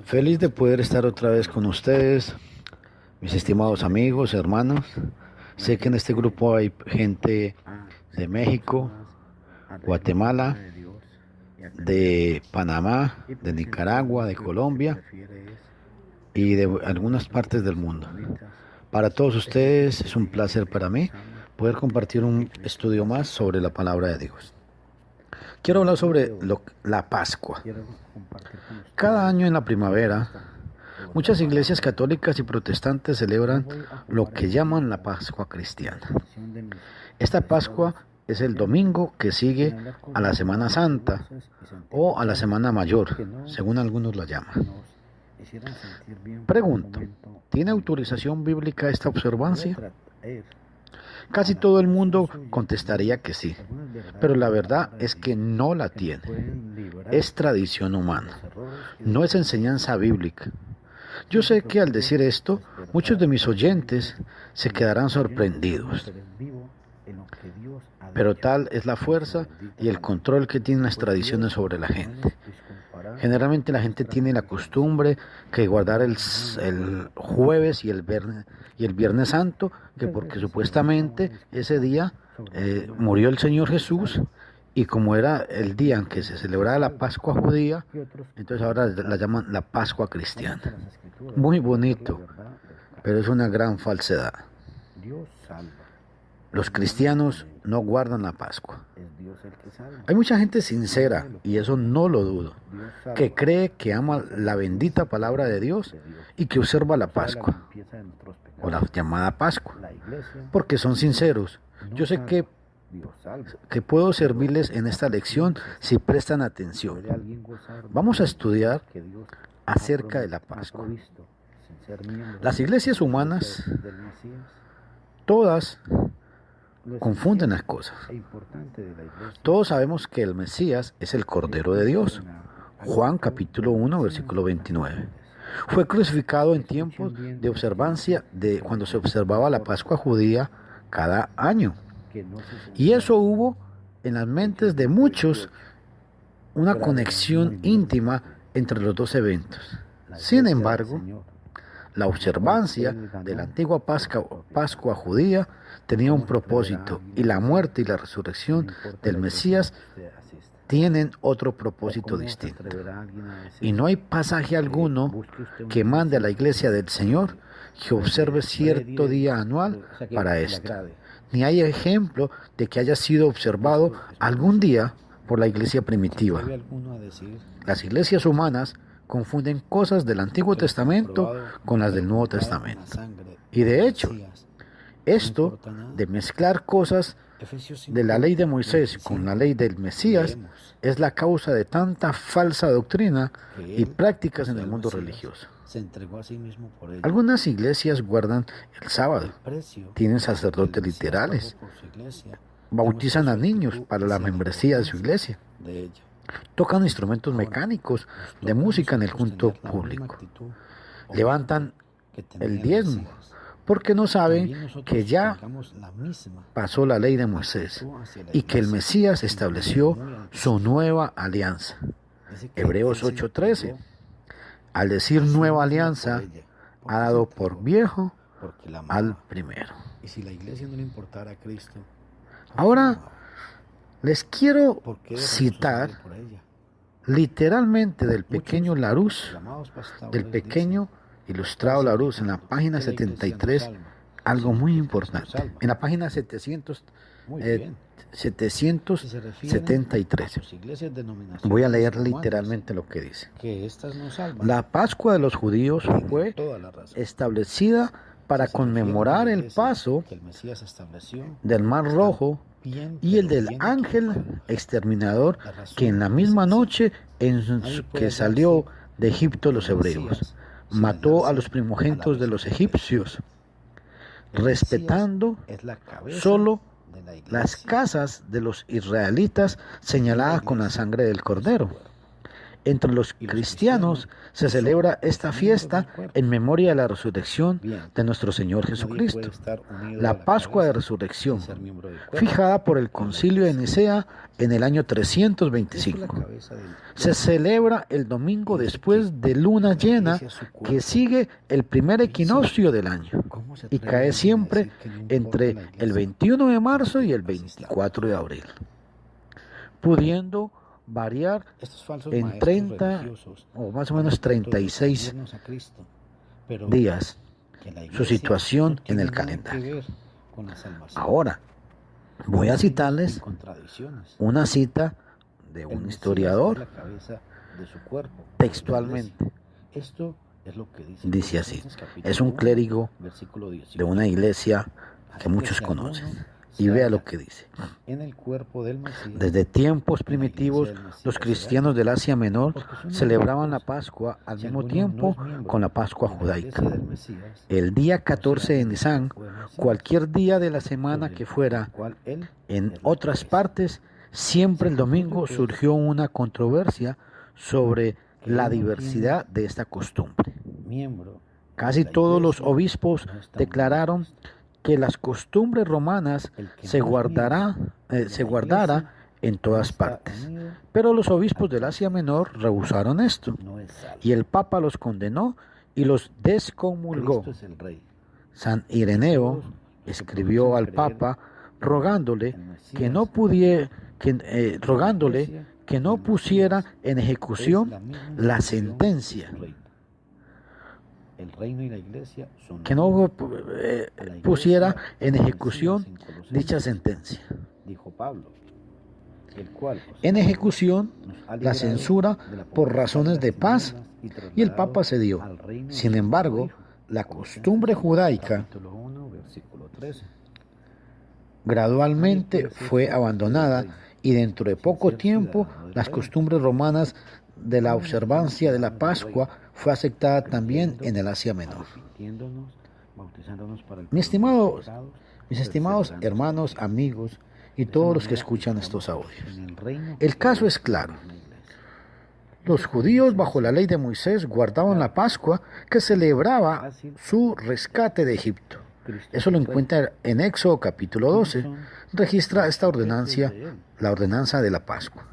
Feliz de poder estar otra vez con ustedes, mis estimados amigos, hermanos. Sé que en este grupo hay gente de México, Guatemala, de Panamá, de Nicaragua, de Colombia y de algunas partes del mundo. Para todos ustedes es un placer para mí poder compartir un estudio más sobre la palabra de Dios. Quiero hablar sobre la Pascua. Cada año en la primavera, muchas iglesias católicas y protestantes celebran lo que llaman la Pascua cristiana. Esta Pascua es el domingo que sigue a la Semana Santa o a la Semana Mayor, según algunos la llaman. Pregunto, ¿tiene autorización bíblica esta observancia? Casi todo el mundo contestaría que sí, pero la verdad es que no la tiene. Es tradición humana, no es enseñanza bíblica. Yo sé que al decir esto, muchos de mis oyentes se quedarán sorprendidos. Pero tal es la fuerza y el control que tienen las tradiciones sobre la gente. Generalmente la gente tiene la costumbre que guardar el jueves y el viernes santo, que porque supuestamente ese día murió el Señor Jesús, y como era el día en que se celebraba la Pascua judía, entonces ahora la llaman la Pascua cristiana. Muy bonito, pero es una gran falsedad. Los cristianos no guardan la Pascua. Hay mucha gente sincera, y eso no lo dudo, que cree que ama la bendita palabra de Dios y que observa la Pascua, o la llamada Pascua, porque son sinceros. Yo sé que puedo servirles en esta lección si prestan atención. Vamos a estudiar acerca de la Pascua. Las iglesias humanas, todas confunden las cosas. Todos sabemos que el Mesías es el Cordero de Dios. Juan capítulo 1, versículo 29. Fue crucificado en tiempos de observancia de cuando se observaba la Pascua judía cada año. Y eso hubo en las mentes de muchos una conexión íntima entre los dos eventos. Sin embargo, la observancia de la antigua Pascua judía tenía un propósito, y la muerte y la resurrección del Mesías tienen otro propósito distinto. Y no hay pasaje alguno que mande a la iglesia del Señor que observe cierto día anual para esto. Ni hay ejemplo de que haya sido observado algún día por la iglesia primitiva. Las iglesias humanas confunden cosas del Antiguo Testamento con las del Nuevo Testamento. Y de hecho, esto de mezclar cosas de la ley de Moisés con la ley del Mesías es la causa de tanta falsa doctrina y prácticas en el mundo religioso. Algunas iglesias guardan el sábado, tienen sacerdotes literales, bautizan a niños para la membresía de su iglesia, tocan instrumentos mecánicos de música en el culto público, levantan el diezmo, porque no saben que ya pasó la ley de Moisés y que el Mesías estableció su nueva alianza. Hebreos 8:13. Al decir nueva alianza, ha dado por viejo al primero. Ahora les quiero citar literalmente del pequeño Larousse, del pequeño ilustrado Larousse, en la página 73, algo muy importante. En la página 773. Voy a leer literalmente lo que dice. La Pascua de los judíos fue establecida para conmemorar el paso del Mar Rojo y el del ángel exterminador que en la misma noche en que salió de Egipto los hebreos mató a los primogénitos de los egipcios, respetando solo las casas de los israelitas señaladas con la sangre del cordero. Entre los cristianos se celebra esta fiesta en memoria de la resurrección de nuestro Señor Jesucristo. La Pascua de Resurrección, fijada por el Concilio de Nicea en el año 325. Se celebra el domingo después de luna llena que sigue el primer equinoccio del año y cae siempre entre el 21 de marzo y el 24 de abril, pudiendo variar en 30 o más o menos 36 días su situación en el calendario. Ahora, voy a citarles una cita de un historiador textualmente. Dice así, es un clérigo de una iglesia que muchos conocen. Y vea lo que dice. Desde tiempos primitivos, los cristianos del Asia Menor celebraban la Pascua al mismo tiempo con la Pascua judaica. El día 14 de Nisan, cualquier día de la semana que fuera, en otras partes, siempre el domingo surgió una controversia sobre la diversidad de esta costumbre. Casi todos los obispos declararon que las costumbres romanas se guardara en todas partes. Pero los obispos del Asia Menor rehusaron esto, y el Papa los condenó y los descomulgó. San Ireneo escribió al Papa rogándole que no pusiera en ejecución la sentencia, que no pusiera en ejecución dicha sentencia. En ejecución la censura por razones de paz, y el Papa cedió. Sin embargo, la costumbre judaica gradualmente fue abandonada, y dentro de poco tiempo las costumbres romanas de la observancia de la Pascua fue aceptada también en el Asia Menor. Mis estimados hermanos, amigos y todos los que escuchan estos audios, el caso es claro. Los judíos bajo la ley de Moisés guardaban la Pascua, que celebraba su rescate de Egipto. Eso lo encuentra en Éxodo capítulo 12. Registra esta ordenanza, la ordenanza de la Pascua.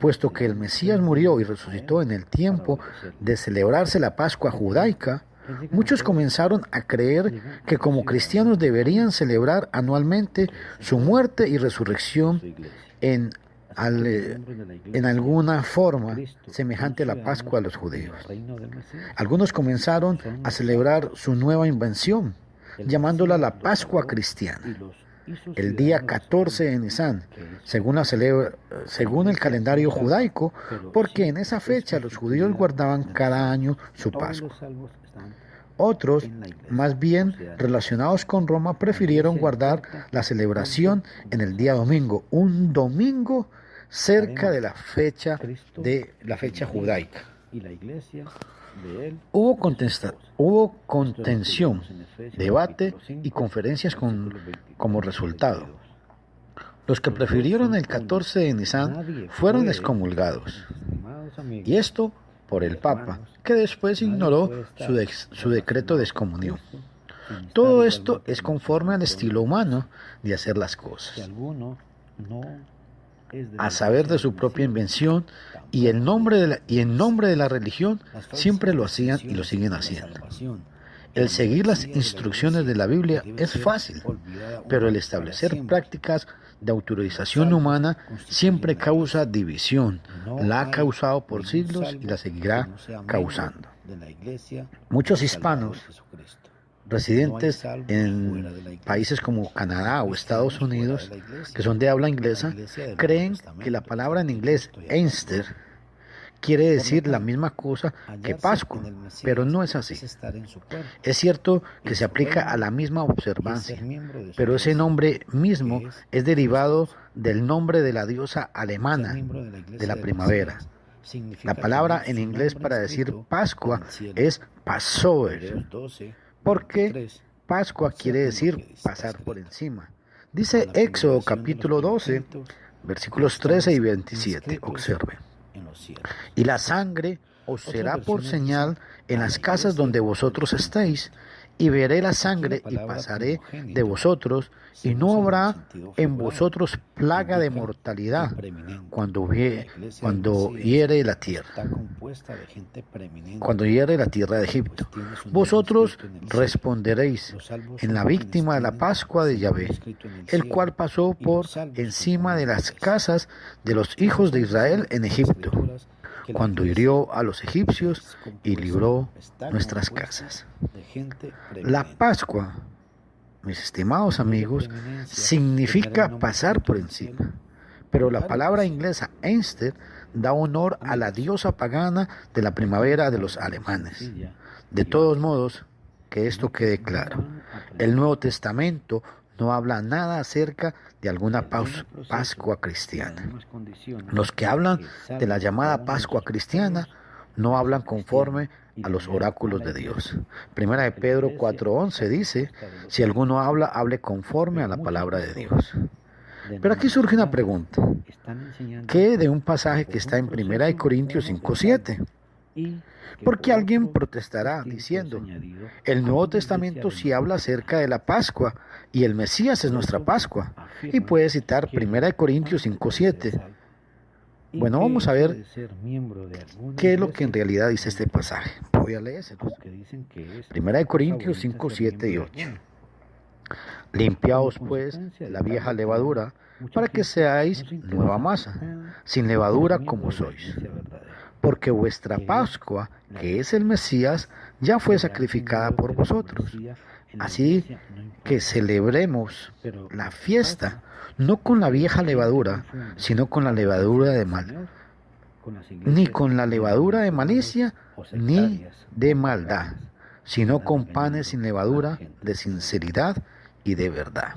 Puesto que el Mesías murió y resucitó en el tiempo de celebrarse la Pascua judaica, muchos comenzaron a creer que como cristianos deberían celebrar anualmente su muerte y resurrección en alguna forma semejante a la Pascua de los judíos. Algunos comenzaron a celebrar su nueva invención, llamándola la Pascua cristiana, el día 14 de Nisan, según el calendario judaico, porque en esa fecha los judíos guardaban cada año su Pascua. Otros, más bien relacionados con Roma, prefirieron guardar la celebración en el día domingo, un domingo cerca de la fecha judaica. Hubo contención, debate y conferencias como resultado. Los que prefirieron el 14 de Nisan fueron excomulgados, y esto por el Papa, que después ignoró su decreto de excomunión. Todo esto es conforme al estilo humano de hacer las cosas, a saber, de su propia invención, y en nombre de la religión siempre lo hacían y lo siguen haciendo. El seguir las instrucciones de la Biblia es fácil, pero el establecer prácticas de autorización humana siempre causa división. La ha causado por siglos y la seguirá causando. Muchos hispanos residentes en países como Canadá o Estados Unidos, que son de habla inglesa, creen que la palabra en inglés Easter quiere decir la misma cosa que Pascua, pero no es así. Es cierto que se aplica a la misma observancia, pero ese nombre mismo es derivado del nombre de la diosa alemana de la primavera. La palabra en inglés para decir Pascua es Passover, porque Pascua quiere decir pasar por encima. Dice Éxodo capítulo 12, versículos 13 y 27. Observen. Y la sangre os será por señal en las casas donde vosotros estéis, y veré la sangre y pasaré de vosotros, y no habrá en vosotros plaga de mortalidad cuando hiere la tierra. Cuando hiere la tierra de Egipto. Vosotros responderéis en la víctima de la Pascua de Yahvé, el cual pasó por encima de las casas de los hijos de Israel en Egipto, cuando hirió a los egipcios y libró nuestras casas. La Pascua, mis estimados amigos, significa pasar por encima, pero la palabra inglesa Easter da honor a la diosa pagana de la primavera de los alemanes. De todos modos, que esto quede claro, el Nuevo Testamento no habla nada acerca de alguna Pascua cristiana. Los que hablan de la llamada Pascua cristiana no hablan conforme a los oráculos de Dios. Primera de Pedro 4:11 dice, si alguno habla, hable conforme a la palabra de Dios. Pero aquí surge una pregunta. ¿Qué de un pasaje que está en Primera de Corintios 5:7? Porque alguien protestará diciendo, el Nuevo Testamento sí habla acerca de la Pascua y el Mesías es nuestra Pascua. Y puede citar 1 Corintios 5:7. Bueno, vamos a ver qué es lo que en realidad dice este pasaje. Voy a leérselos. 1 Corintios 5:7 y 8. Limpiaos pues la vieja levadura para que seáis nueva masa, sin levadura como sois. Porque vuestra Pascua, que es el Mesías, ya fue sacrificada por vosotros. Así que celebremos la fiesta, no con la vieja levadura, sino con la levadura de mal, ni con la levadura de malicia, ni de maldad, sino con panes sin levadura, de sinceridad y de verdad.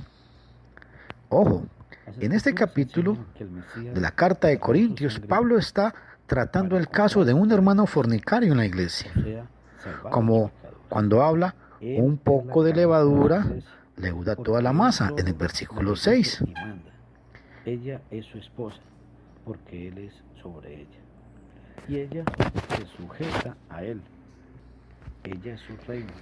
Ojo, en este capítulo de la carta de Corintios, Pablo está tratando el caso de un hermano fornicario en la iglesia, como cuando habla, un poco de levadura leuda toda la masa, en el versículo 6. Ella es su esposa, porque él es sobre ella, y ella se sujeta a él. Ella es su reina.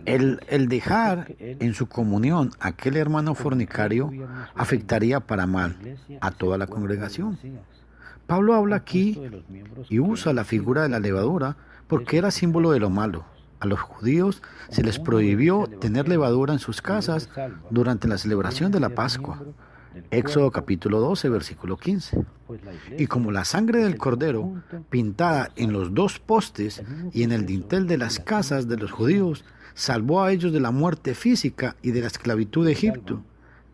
El dejar en su comunión a aquel hermano fornicario afectaría para mal a toda la congregación. Pablo habla aquí y usa la figura de la levadura porque era símbolo de lo malo. A los judíos se les prohibió tener levadura en sus casas durante la celebración de la Pascua. Éxodo capítulo 12, versículo 15. Y como la sangre del cordero, pintada en los dos postes y en el dintel de las casas de los judíos, salvó a ellos de la muerte física y de la esclavitud de Egipto,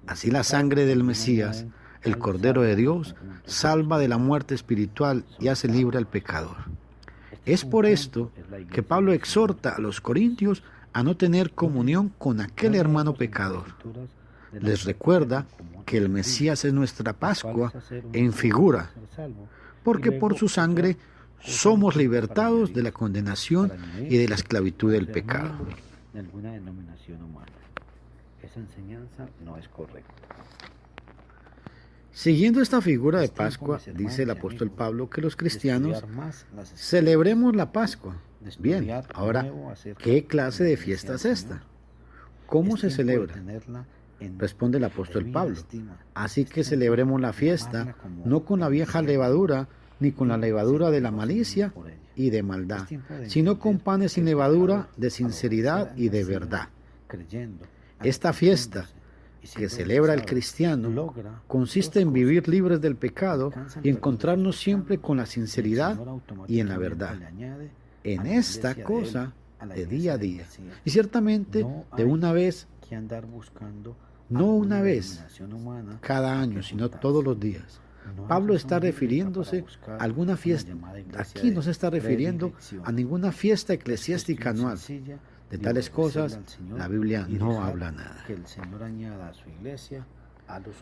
así la sangre del Mesías, el Cordero de Dios, salva de la muerte espiritual y hace libre al pecador. Es por esto que Pablo exhorta a los corintios a no tener comunión con aquel hermano pecador. Les recuerda que el Mesías es nuestra Pascua en figura, porque por su sangre somos libertados de la condenación y de la esclavitud del pecado. De alguna denominación humana. Esa enseñanza no es correcta. Siguiendo esta figura de Pascua, dice el apóstol Pablo que los cristianos celebremos la Pascua. Bien, ahora, ¿qué clase de fiesta es esta? ¿Cómo se celebra? Responde el apóstol Pablo. Así que celebremos la fiesta, no con la vieja levadura, ni con la levadura de la malicia y de maldad, sino con panes sin levadura, de sinceridad y de verdad. Esta fiesta que celebra el cristiano consiste en vivir libres del pecado y encontrarnos siempre con la sinceridad y en la verdad, en esta cosa de día a día. Y ciertamente de una vez, no una vez cada año, sino todos los días. Pablo está refiriéndose a alguna fiesta. Aquí no se está refiriendo a ninguna fiesta eclesiástica anual. De tales cosas, la Biblia no habla nada.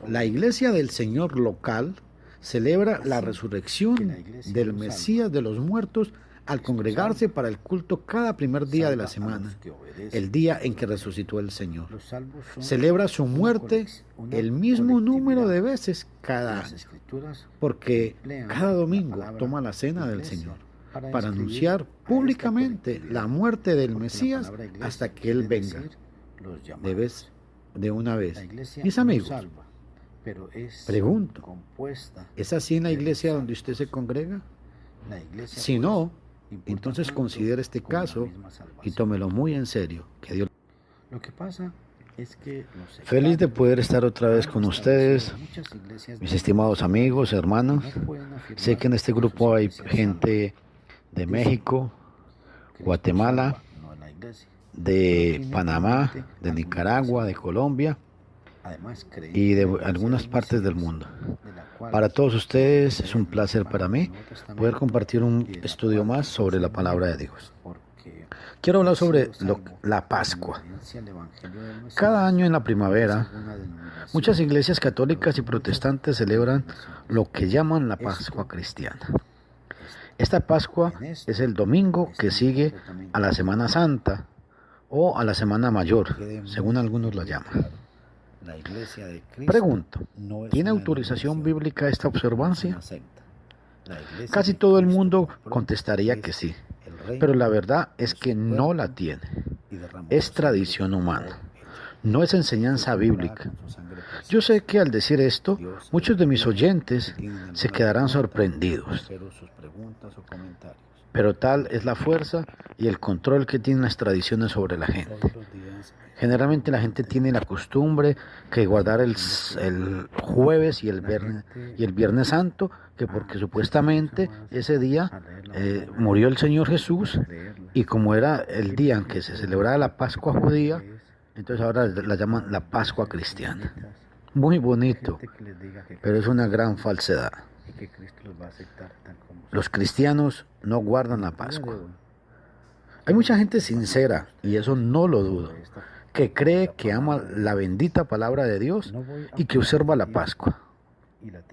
La iglesia del Señor local celebra la resurrección del Mesías de los muertos al congregarse para el culto cada primer día de la semana, el día en que resucitó el Señor. Celebra su muerte el mismo número de veces cada año, porque cada domingo toma la cena del Señor para anunciar públicamente la muerte del Mesías hasta que Él venga de una vez. Mis amigos, pregunto, ¿es así en la iglesia donde usted se congrega? Si no, entonces considere este caso y tómelo muy en serio. Que Dios... Feliz de poder estar otra vez con ustedes, mis estimados amigos, hermanos. Sé que en este grupo hay gente de México, Guatemala, de Panamá, de Nicaragua, de Colombia y de algunas partes del mundo. Para todos ustedes es un placer para mí poder compartir un estudio más sobre la palabra de Dios. Quiero hablar sobre la Pascua. Cada año en la primavera, muchas iglesias católicas y protestantes celebran lo que llaman la Pascua cristiana. Esta Pascua es el domingo que sigue a la Semana Santa o a la Semana Mayor, según algunos la llaman. Pregunto, ¿tiene autorización bíblica esta observancia? Casi todo el mundo contestaría que sí, pero la verdad es que no la tiene. Es tradición humana, no es enseñanza bíblica. Yo sé que al decir esto, muchos de mis oyentes se quedarán sorprendidos. Pero tal es la fuerza y el control que tienen las tradiciones sobre la gente. Generalmente la gente tiene la costumbre que guardar el jueves y el viernes santo, que porque supuestamente ese día murió el Señor Jesús, y como era el día en que se celebraba la Pascua judía, entonces ahora la llaman la Pascua cristiana. Muy bonito, pero es una gran falsedad. Los cristianos no guardan la Pascua. Hay mucha gente sincera, y eso no lo dudo, que cree que ama la bendita palabra de Dios y que observa la Pascua,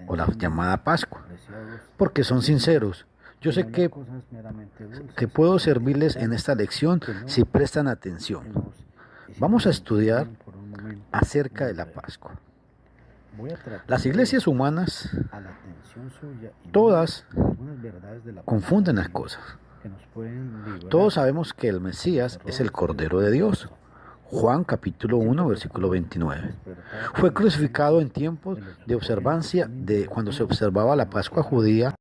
o la llamada Pascua, porque son sinceros. Yo sé que puedo servirles en esta lección si prestan atención. Vamos a estudiar acerca de la Pascua. Las iglesias humanas, todas confunden las cosas. Todos sabemos que el Mesías es el Cordero de Dios. Juan capítulo 1, versículo 29. Fue crucificado en tiempos de observancia de cuando se observaba la Pascua judía.